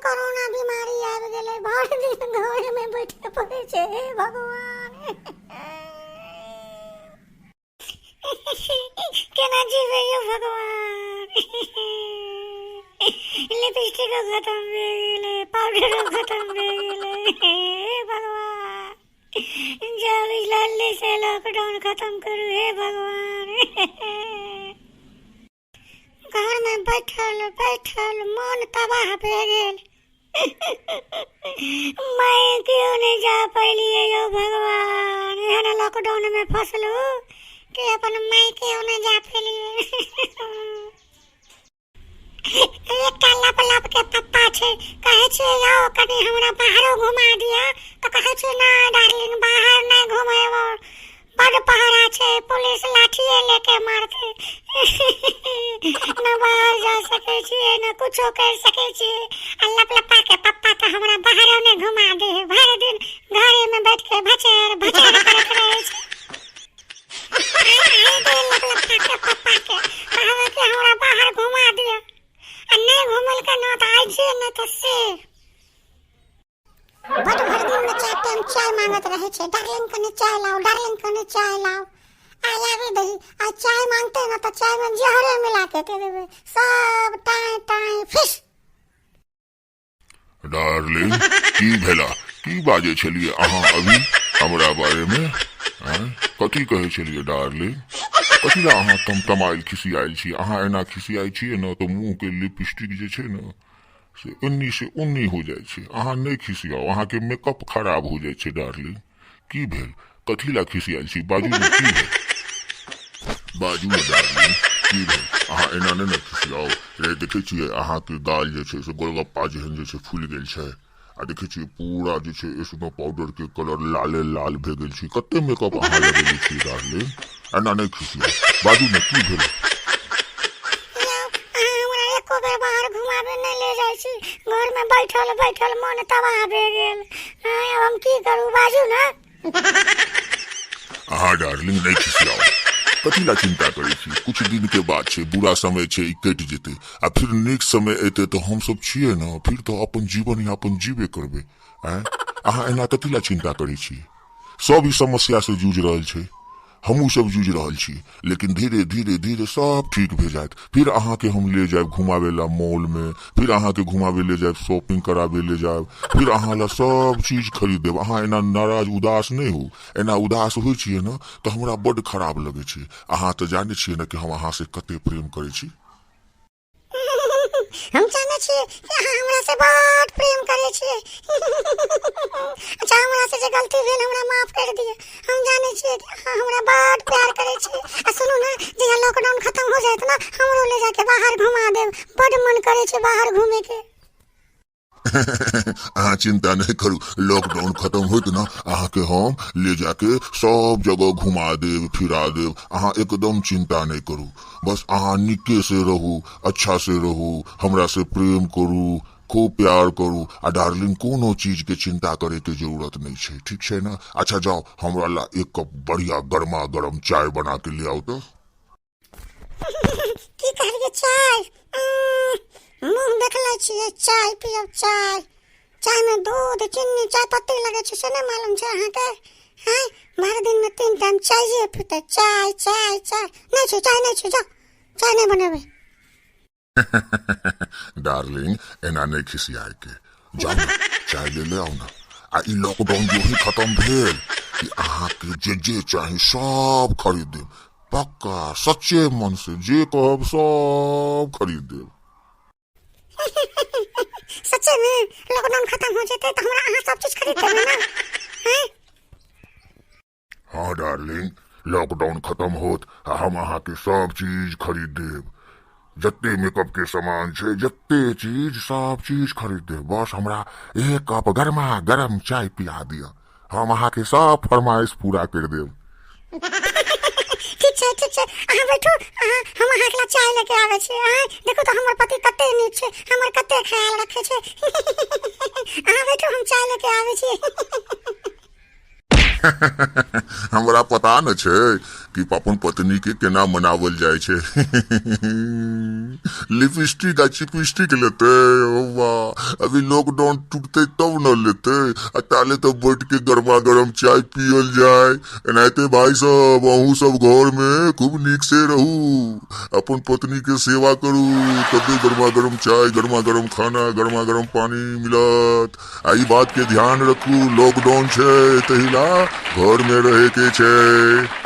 Corona बीमारी आबि गेलै, भर दिन घर में बैठे पड़े छै। हे भगवान, केना जीवे यौ भगवान। लिपस्टिक खत्म भए गेलै, पाउडर खत्म भए गेलै। हे भगवान, जल्दी जल्दी से लॉकडाउन खत्म करू हे भगवान। घर में बैठल बैठल मन तबाह भए गेल। मैं क्यों नहीं जा पैलिए यो भगवान। एहन लॉकडाउन में फंसलू कि अपन मैं क्यों नहीं जा पैलिए। एकटा लप लप के पप्पा छै, कहे छै आओ कनी हमरा बाहरो घुमा दिया, तो कहे छै ना डार्लिंग बाहर नहीं घुमाएबो, बड़ पहरा छै, पुलिस लाठिए लेके मारते। न बाहर जा सके छिए न कुछो कर सके छिए। लप लपा के पप्पा तो हमरा बाहरो नहीं घुमा दे, भर दिन घरे में बैठ के भचर भचर करत रहे छै। आई दे लप लपा के पप्पा के कहवे कि हमरा बाहर घुमा दिया, आ नहीं घुमल के न तो आई जे न तो से। बड़ भर दिन में चार टाइम चाय मांगत रहे छै, डार्लिंग कने चाय लाओ, डार्लिंग कने चाय लाओ। आवे दही आ चाय मांगते ना तो चाय में जहरे मिला के दे देबे, सब टाई टाई फिश। डार्लिंग की भेला, की बाजे छलिए अहाँ अभी हमरा बारे में? कथी कहे छलिए डार्लिंग? कथी ला अहाँ तमतमाइल खिसियाइल छी? अहाँ एना खिसियाइ छिए न तो मुंह के लिपस्टिक जे छै न से उन्नी से उन्नी हो जाए छै। अहाँ नहीं खिसियाओ, अहाँ के मेकअप खराब हो जाए छै। डार्लिंग की भेल, कथी ला खिसियाइल छी? बाजू न की भेल, बाजू न डार्लिंग की भेल? अहाँ एना नहीं न खिसियाओ। रे देखे छिए अहाँ के गाल जे छै से गोलगप्पा जेहन जे छै फूल गेल छै, आ देखे छिए पूरा जे छै इसमें पाउडर के कलर लाले लाल भे गेल छै। कते मेकअप अहाँ लगेले छी डार्लिंग? एना नहीं खिसियाओ, बाजू न की भेल? बाहर घुमाबे नहीं ले जाय छी, घर में बैठल बैठल मन तबाह भए गेल। अब हम की करू, बाजू ना। अहाँ डार्लिंग नहीं खिसियाओ, कथी ला चिंता करे छी? कुछ दिन के बाद छै, बुरा समय छै, ई कट जेते, आ फिर नीक समय एते तो हम सब छिए न, फिर तो अपन जीवन यापन जीवे करबे। अहाँ एना कथी ला चिंता करे छी? सब ई समस्या से जूझ रहल छै, हमू सब जूझ रहल छी, लेकिन धीरे धीरे धीरे सब ठीक भे जात। फिर अहाँ के हम ले जाब घुमावे ला मॉल में, फिर अहाँ के घुमावे ले जाब, शॉपिंग करावे ले जाब, फिर अहाँ ला सब चीज खरीद देब। अहाँ एना नाराज उदास नहीं हो। एना उदास हो छिए न तो हमरा बड़ खराब लगे छै। अहाँ तो जाने छिए न कि हम अहाँ से कते प्रेम करे छी। हम जाने छिए कि अहाँ हमरा से बहुत प्रेम करे छिए। अच्छा हमरा से जे गलती भेल हमरा माफ कर दिए। हम जाने छिए कि अहाँ हमरा बहुत प्यार करे छिए। आ सुनू ना, जे लॉकडाउन खत्म हो जाए ना, हमरो ले जाके बाहर घुमा देब, बड़ मन करे छै बाहर घूमे के। अहाँ चिंता नहीं करू, लॉकडाउन खत्म होत ना अहाँ के हम ले जाके सब जगह घुमा देव फिरा देव। अहाँ एकदम चिंता नहीं करू, बस अहाँ निके से रहू, अच्छा से रहू, हमरा से प्रेम करू, खूब प्यार करू। आ डार्लिंग कोनो चीज के चिंता करे के जरूरत नहीं छै, ठीक छै ना? अच्छा जाओ हमरा ला एक कप बढ़िया गर्मा गर्म चाय बना के ले आओ तो। की करिए चाय? मुंह देखले छिए, चाय पियब चाय। चाय में दूध चीनी चाय पत्ती लगे छै से नहीं मालूम छै अहाँ के? हैं भर दिन में 3 टाइम चाय पीते, चाय चाय चाय। नहीं छै चाय, नहीं छै, जाओ चाय नहीं बनेबे। डार्लिंग एना नहीं खिसियाए के, जाओ ना चाय ले आओ ना। आ ई लॉकडाउन जो ही खत्म भेल कि अहाँ के जे चाहे सब खरीद देब, पक्का सच्चे मन से जे कहब सब खरीद देब। सच्चे में लॉकडाउन खत्म हो जेते तो हमरा अहाँ सब चीज खरीद देबे ना? हैं? हाँ डार्लिंग, लॉकडाउन खत्म होत हम अहाँ के सब चीज खरीद देब। जत्ते मेकअप के सामान छै, जत्ते चीज सब चीज खरीद देब। बस हमरा एक कप गर्मा गर्म चाय पिया दिया, हम अहाँ के सब फरमाइश पूरा कर देब। ठीक छै, अहाँ बैठू, हम अहाँ के चाय लेके आवे छी। देखो तो हमर पति कते नीक छै, हमर कते ख्याल रखे छै। अहाँ बैठू, हम चाय लेके आवे छी। हमरा पता न छै कि अपन पत्नी के केना मनावल जाय छे लिपस्टिक आ चिपस्टिक लेते ओ वाह अभी लॉकडाउन टूटते तब न लेते आ ताले तो बैठ के गर्मा गर्म चाय पियल जाए एनाते भाई सब अहू सब घर में खूब नीक से रहू अपन पत्नी के सेवा करू तबे गर्मा गर्म चाय गर्मा गर्म खाना गर्मा गर्म पानी मिलत आई बात के ध्यान रखू लॉकडाउन छे तहिला घर में रहे के छे।